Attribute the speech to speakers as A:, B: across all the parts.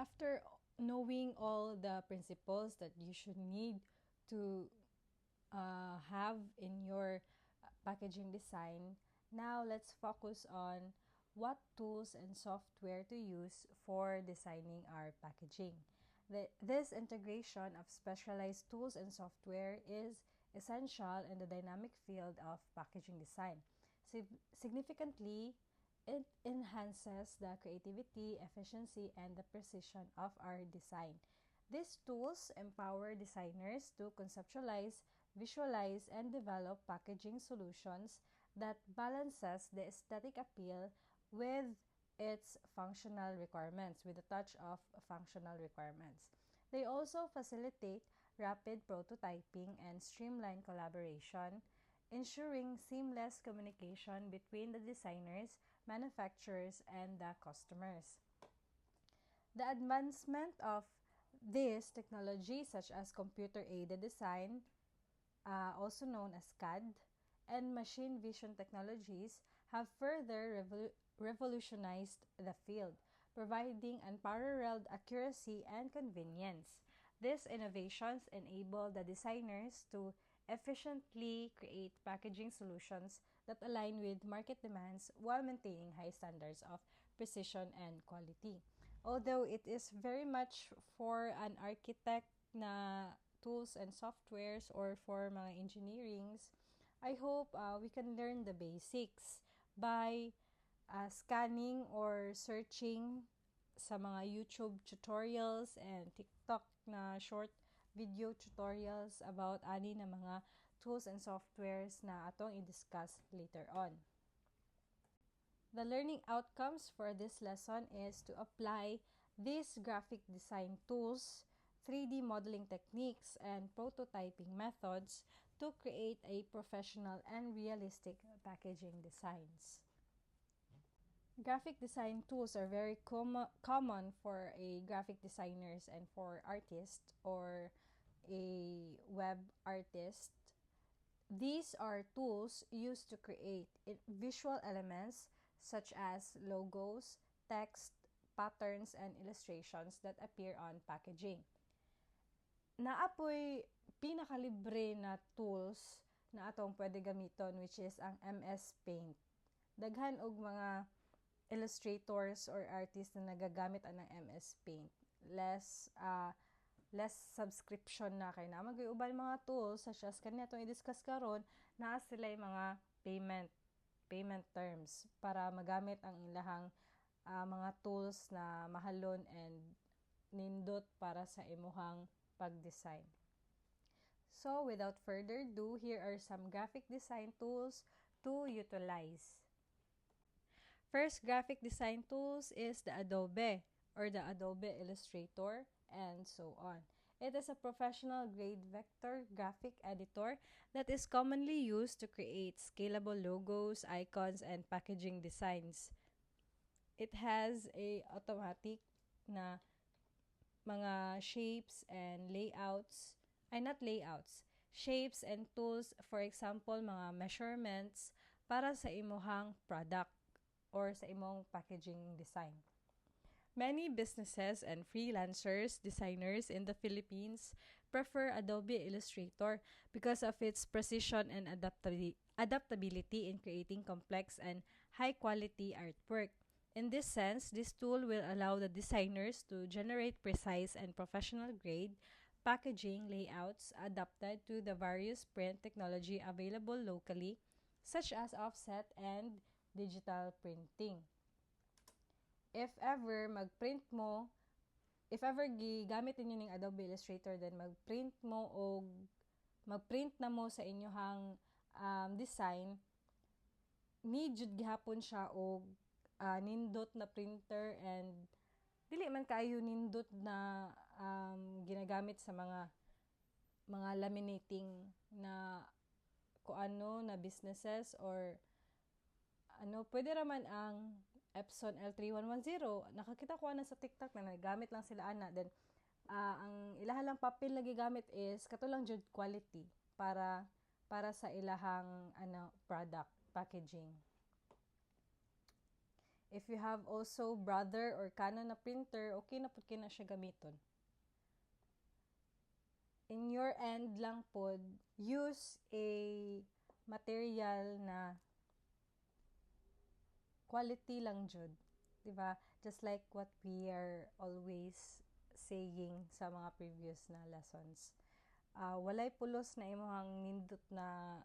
A: After knowing all the principles that you should need to have in your packaging design, now let's focus on what tools and software to use for designing our packaging. This integration of specialized tools and software is essential in the dynamic field of packaging design. Significantly, it enhances the creativity, efficiency, and the precision of our design. These tools empower designers to conceptualize, visualize, and develop packaging solutions that balances the aesthetic appeal with its functional requirements, with a touch of functional requirements. They also facilitate rapid prototyping and streamline collaboration, ensuring seamless communication between the designers, manufacturers, and the customers. The advancement of this technology, such as computer-aided design, also known as CAD, and machine vision technologies, have further revolutionized the field, providing unparalleled accuracy and convenience. These innovations enable the designers to efficiently create packaging solutions that align with market demands while maintaining high standards of precision and quality. Although it is very much for an architect na tools and softwares or for mga engineerings, I hope we can learn the basics by scanning or searching sa mga YouTube tutorials and TikTok na short video tutorials about ani na mga tools and softwares na atong i-discuss later on. The learning outcomes for this lesson is to apply these graphic design tools, 3D modeling techniques, and prototyping methods to create a professional and realistic packaging designs. Graphic design tools are very common for a graphic designers and for artists or a web artist. These are tools used to create visual elements such as logos, text, patterns, and illustrations that appear on packaging. Naapoy pinakalibre na tools na atong pwede gamiton, which is ang MS Paint. Daghan og mga illustrators or artists na nagagamit ang MS Paint. Less subscription na kay na mag-uban mga tools such as kanina itong i-discuss karon, naa sila mga payment terms para magamit ang ilahang mga tools na mahalon and nindot para sa imuhang pag-design. So, without further ado, here are some graphic design tools to utilize. First graphic design tools is the Adobe or the Adobe Illustrator and so on. It is a professional grade vector graphic editor that is commonly used to create scalable logos, icons, and packaging designs. It has a automatic na mga shapes and layouts, shapes and tools, for example, mga measurements para sa imuhang product or sa imong packaging design. Many businesses and freelancers, designers in the Philippines prefer Adobe Illustrator because of its precision and adaptability in creating complex and high-quality artwork. In this sense, this tool will allow the designers to generate precise and professional-grade packaging layouts adapted to the various print technology available locally, such as offset and digital printing. If ever gigamit ninyo ning Adobe Illustrator, then magprint na mo sa inyohang design, need jud gihapon siya og nindot na printer and dili man kaayo nindot na ginagamit sa mga laminating na kuano na businesses or pwede raman ang Epson L3110. Nakakita ko na sa TikTok na nagamit lang sila ana. Then ang ilahalang papel na gigamit is katulang jud quality para sa ilahang product packaging. If you have also Brother or Canon na printer, okay na po kina siya gamiton. In your end lang po, use a material na quality lang jud. Diba? Just like what we are always saying sa mga previous na lessons. Walay pulos na imong nindot na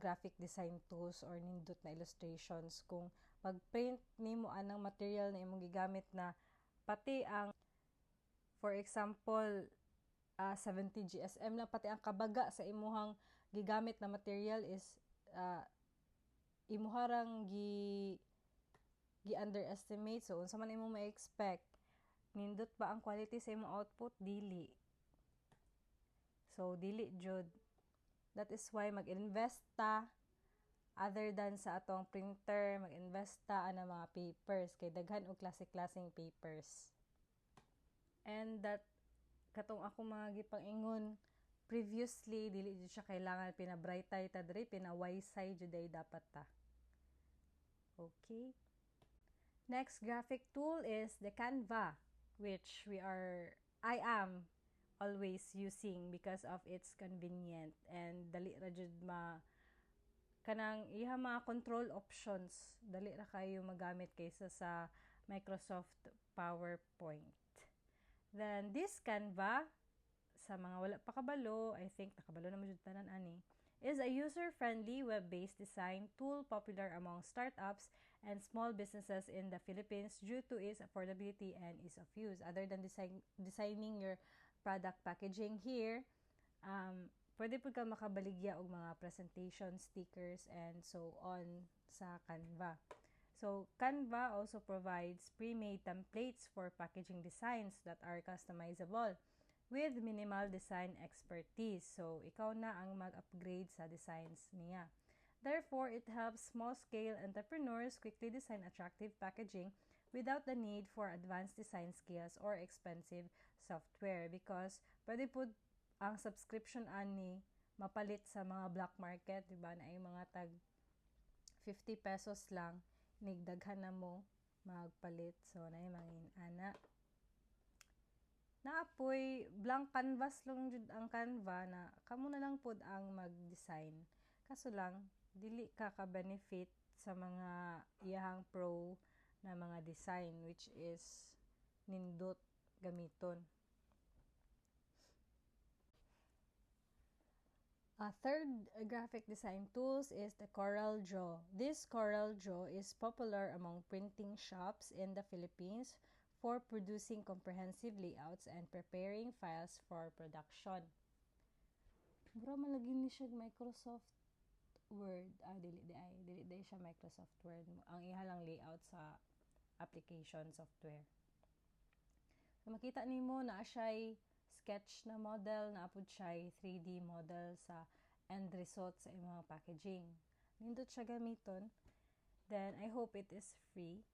A: graphic design tools or nindot na illustrations kung pag-print nimo anang material na imong gigamit na pati ang, for example, 70 GSM na pati ang kabaga sa imuhang gigamit na material is imuharang gi underestimate. So unsa man imong ma-expect, nindot ba ang quality sa imong output? Dili. So dili jud. That is why mag-invest ta other than sa atong printer, mag-invest ta ana mga papers kay daghan og klase-klaseng papers. And that katong ako mga gipang-ingon previously, dili jud siya kailangan pina-brightay ta diri, pina-wisay jud ay dapat ta. Okay. Next graphic tool is the Canva, which I am always using because of its convenient and dali ra jud kanang iha mga control options, dali ra kayo magamit kaysa sa Microsoft PowerPoint. Then this Canva, sa mga wala pa kabalo, I think nakabalo na mo jud tanan ani, is a user-friendly web-based design tool popular among startups and small businesses in the Philippines due to its affordability and ease of use. Other than designing your product packaging here, pwede po ka makabaligya og mga presentation, stickers, and so on sa Canva. So, Canva also provides pre-made templates for packaging designs that are customizable with minimal design expertise. So, ikaw na ang mag-upgrade sa designs niya. Therefore, it helps small-scale entrepreneurs quickly design attractive packaging without the need for advanced design skills or expensive software because pwede po ang subscription ani mapalit sa mga black market, diba? Na ay mga tag 50 pesos lang, nigdaghan na mo magpalit. So, na yung mga ana. Naapoy, blank canvas lang jud ang Canva na kamo na lang pod ang mag-design. Kaso lang, dili ka ka-benefit sa mga iyahang pro na mga design which is nindot gamiton. A third graphic design tools is the CorelDRAW. This CorelDRAW is popular among printing shops in the Philippines for producing comprehensive layouts and preparing files for production. Bro, malagi ni siya Microsoft Word. Dili siya Microsoft Word. Ang ihalang layout sa application software. So, makita nimo na siya'y sketch na model, na apod siya'y 3D model sa end result sa imong packaging. Nindot siya gamiton. Then, I hope it is free.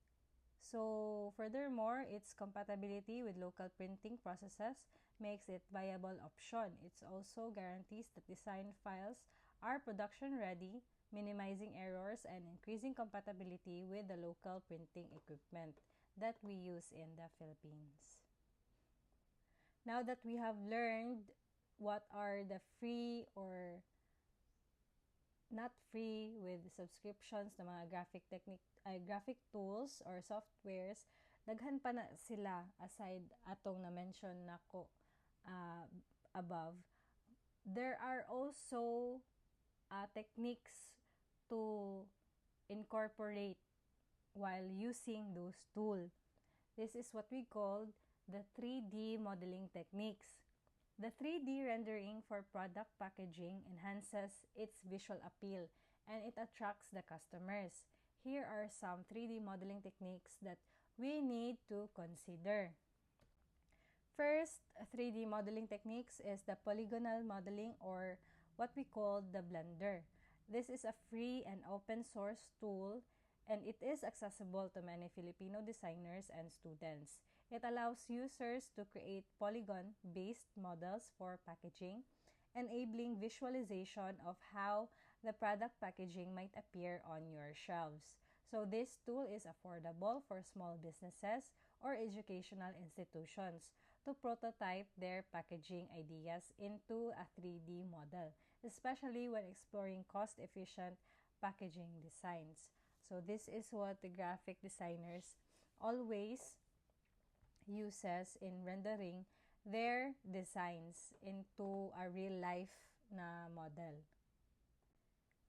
A: So, furthermore, its compatibility with local printing processes makes it viable option. It also guarantees that design files are production ready, minimizing errors and increasing compatibility with the local printing equipment that we use in the Philippines. Now that we have learned what are the free or not free with subscriptions na mga graphic tools or softwares, daghan pa na sila aside atong na-mention nako above. There are also techniques to incorporate while using those tools. This is what we call the 3D modeling techniques. The 3D rendering for product packaging enhances its visual appeal and it attracts the customers. Here are some 3D modeling techniques that we need to consider. First 3D modeling techniques is the polygonal modeling or what we call the Blender. This is a free and open source tool and it is accessible to many Filipino designers and students. It allows users to create polygon-based models for packaging, enabling visualization of how the product packaging might appear on your shelves. So this tool is affordable for small businesses or educational institutions to prototype their packaging ideas into a 3D model, especially when exploring cost-efficient packaging designs. So this is what the graphic designers always uses in rendering their designs into a real life na model.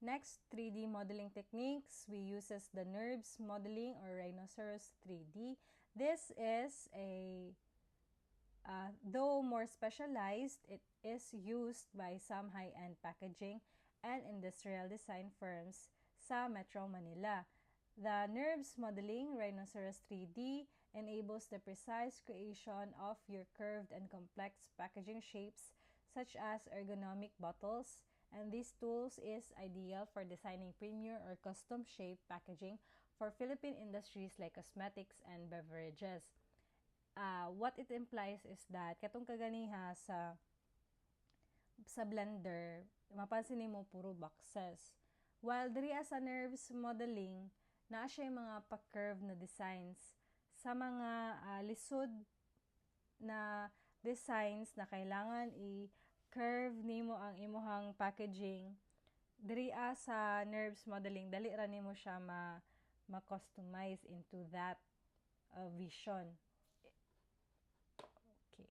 A: Next, 3D modeling techniques. We uses the NURBS modeling or Rhinoceros 3D. This is though more specialized, it is used by some high-end packaging and industrial design firms sa Metro Manila. The NURBS modeling, Rhinoceros 3D, enables the precise creation of your curved and complex packaging shapes such as ergonomic bottles, and these tools is ideal for designing premier or custom-shaped packaging for Philippine industries like cosmetics and beverages. What it implies is that katong kaganiha sa blender, mapansin mo puro boxes. While diri sa NURBS modeling, naa siya mga pa-curve na designs sa mga lisod na designs na kailangan i-curve nimo ang imuhang packaging. Diri sa NURBS modeling, dali ra nimo siya ma-customize into that vision. Okay.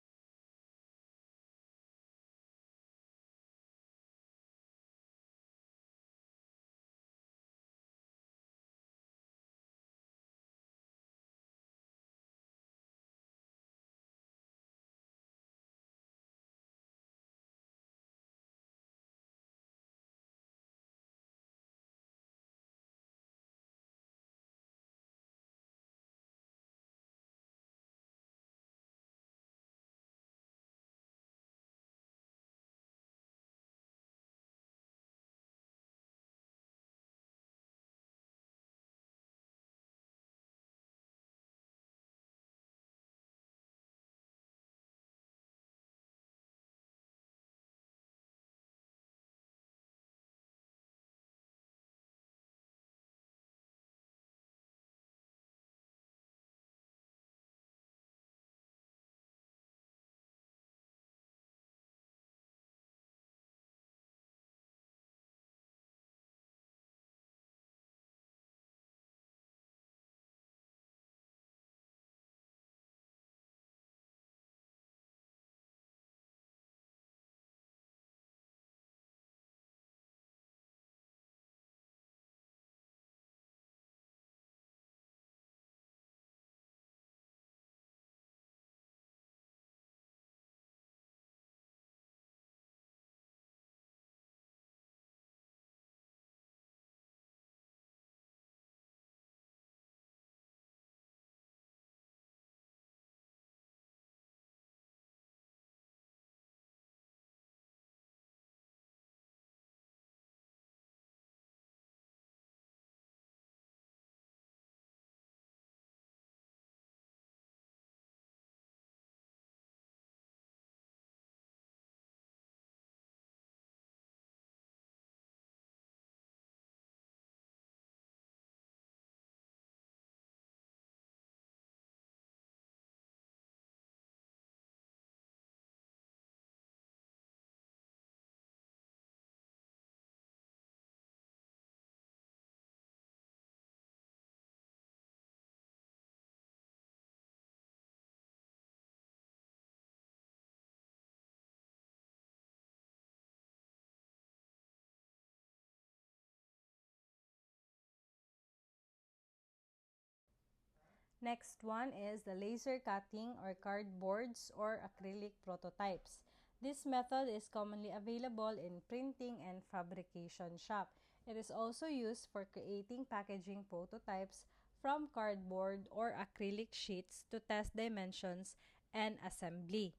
A: Next one is the laser cutting or cardboards or acrylic prototypes. This method is commonly available in printing and fabrication shop. It is also used for creating packaging prototypes from cardboard or acrylic sheets to test dimensions and assembly.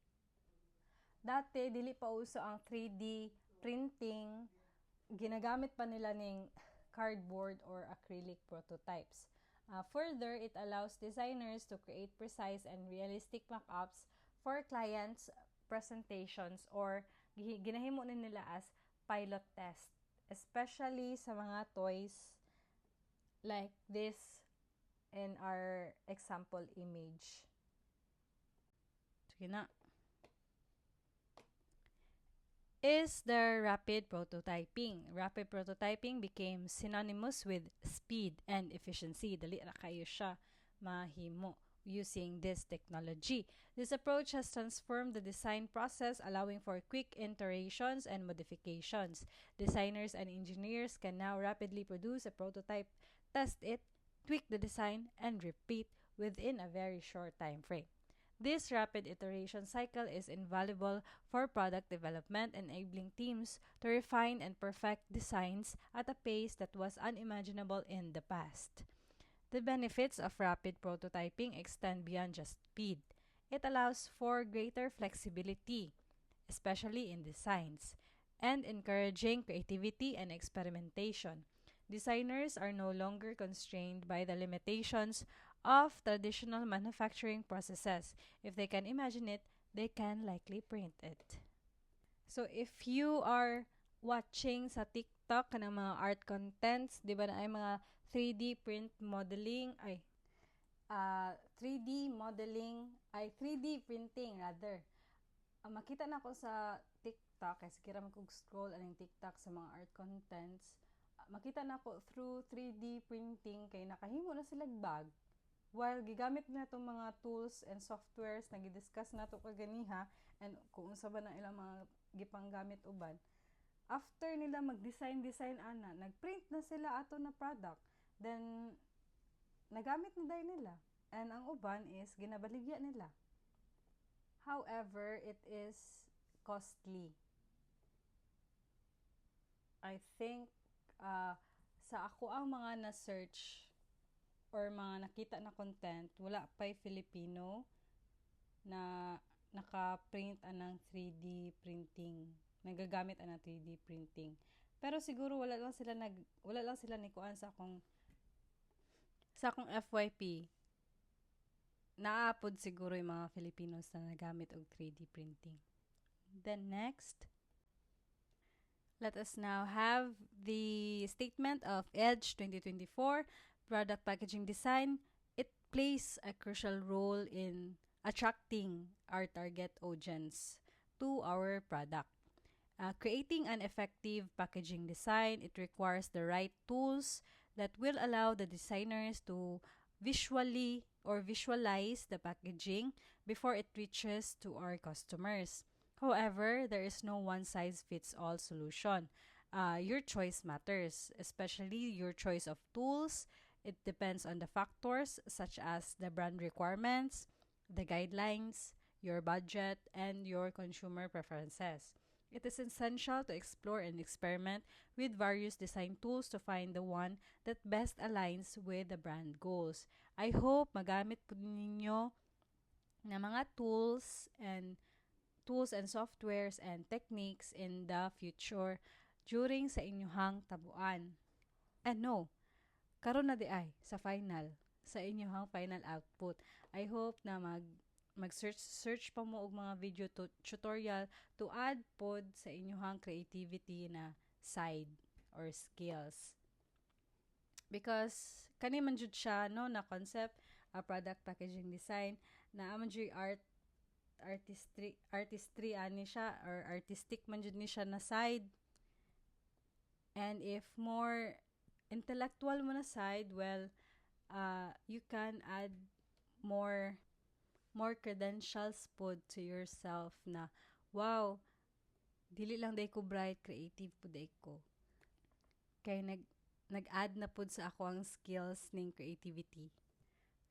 A: Dati, dili pa uso ang 3D printing. Ginagamit pa nila ning cardboard or acrylic prototypes. Further, it allows designers to create precise and realistic mock-ups for clients' presentations or ginahimo nila as pilot test, especially sa mga toys like this in our example image. Sige na. Is the rapid prototyping. Rapid prototyping became synonymous with speed and efficiency. Dali ra kayo siya mahimo using this technology. This approach has transformed the design process, allowing for quick iterations and modifications. Designers and engineers can now rapidly produce a prototype, test it, tweak the design, and repeat within a very short time frame. This rapid iteration cycle is invaluable for product development, enabling teams to refine and perfect designs at a pace that was unimaginable in the past. The benefits of rapid prototyping extend beyond just speed. It allows for greater flexibility, especially in designs, and encouraging creativity and experimentation. Designers are no longer constrained by the limitations of traditional manufacturing processes. If they can imagine it, they can likely print it. So if you are watching sa TikTok ng mga art contents, di ba na ay mga 3D print modeling, 3D modeling, 3D printing rather. Makita na ko sa TikTok, kasi kira mag-scroll aning TikTok sa mga art contents, makita na ko through 3D printing, kay nakahimo na sila bag, while gigamit na itong mga tools and softwares na gidiscuss na ito kaganiha, and kung unsa ba na ilang mga gipanggamit uban, after nila mag-design ana, nag-print na sila ato na product, then nagamit na dahil nila, and ang uban is ginabaligya nila. However, it is costly. I think sa ako ang mga na-search or mga nakita na content, wala pa'y Filipino na naka-print anang 3D printing. Nagagamit anang 3D printing. Pero siguro wala lang sila nikuan sa akong FYP. Naapod siguro yung mga Filipinos na nagamit og 3D printing. Then next, let us now have the statement of EDGE 2024, Product Packaging Design. It plays a crucial role in attracting our target audience to our product. Creating an effective packaging design, it requires the right tools that will allow the designers to visualize the packaging before it reaches to our customers. However, there is no one-size-fits-all solution. Your choice matters, especially your choice of tools. It depends on the factors such as the brand requirements, the guidelines, your budget, and your consumer preferences. It is essential to explore and experiment with various design tools to find the one that best aligns with the brand goals. I hope magamit po ninyo na mga tools and softwares and techniques in the future during sa inyong tabuan. And no, karon na di ay sa inyong final output. I hope na mag-search pa mo og mga video tutorial to add pod sa inyong creativity na side or skills. Because kani man jud siya no na concept, product packaging design na amon jud artistry ani siya, or artistic man jud ni siya na side. And if more intellectual mo na side, well, you can add more credentials pod to yourself na, wow, dili lang day ko bright, creative po day ko. Kaya nag-add na pod sa ako ang skills ning creativity.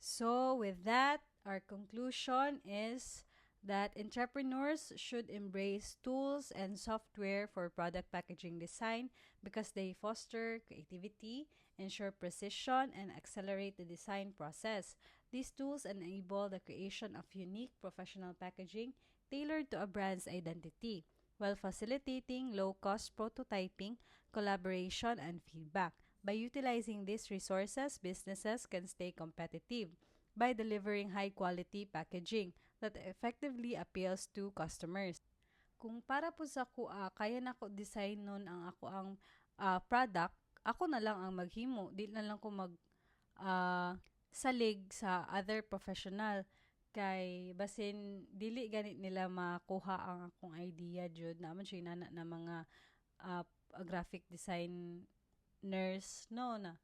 A: So, with that, our conclusion is that entrepreneurs should embrace tools and software for product packaging design because they foster creativity, ensure precision, and accelerate the design process. These tools enable the creation of unique professional packaging tailored to a brand's identity, while facilitating low-cost prototyping, collaboration, and feedback. By utilizing these resources, businesses can stay competitive by delivering high-quality packaging that effectively appeals to customers. Kung para po sa kaya na ko design nun ang ako ang product,
B: ako na lang ang maghimo, di na lang ko mag salig sa other professional, kay basin dili ganit nila makuha ang akong idea jud naman siya nana na mga ah, graphic design nurse no na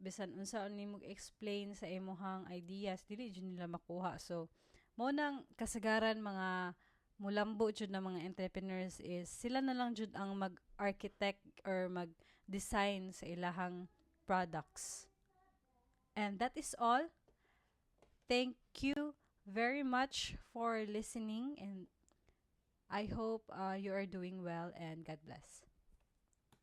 B: bisan unsa ni mo explain sa imuhang ideas dili jud nila makuha. So mo nang kasagaran mga mulambo jud na mga entrepreneurs is sila na lang jud ang mag-architect or mag-design sa ilahang products. And that is all. Thank you very much for listening, and I hope you are doing well, and God bless.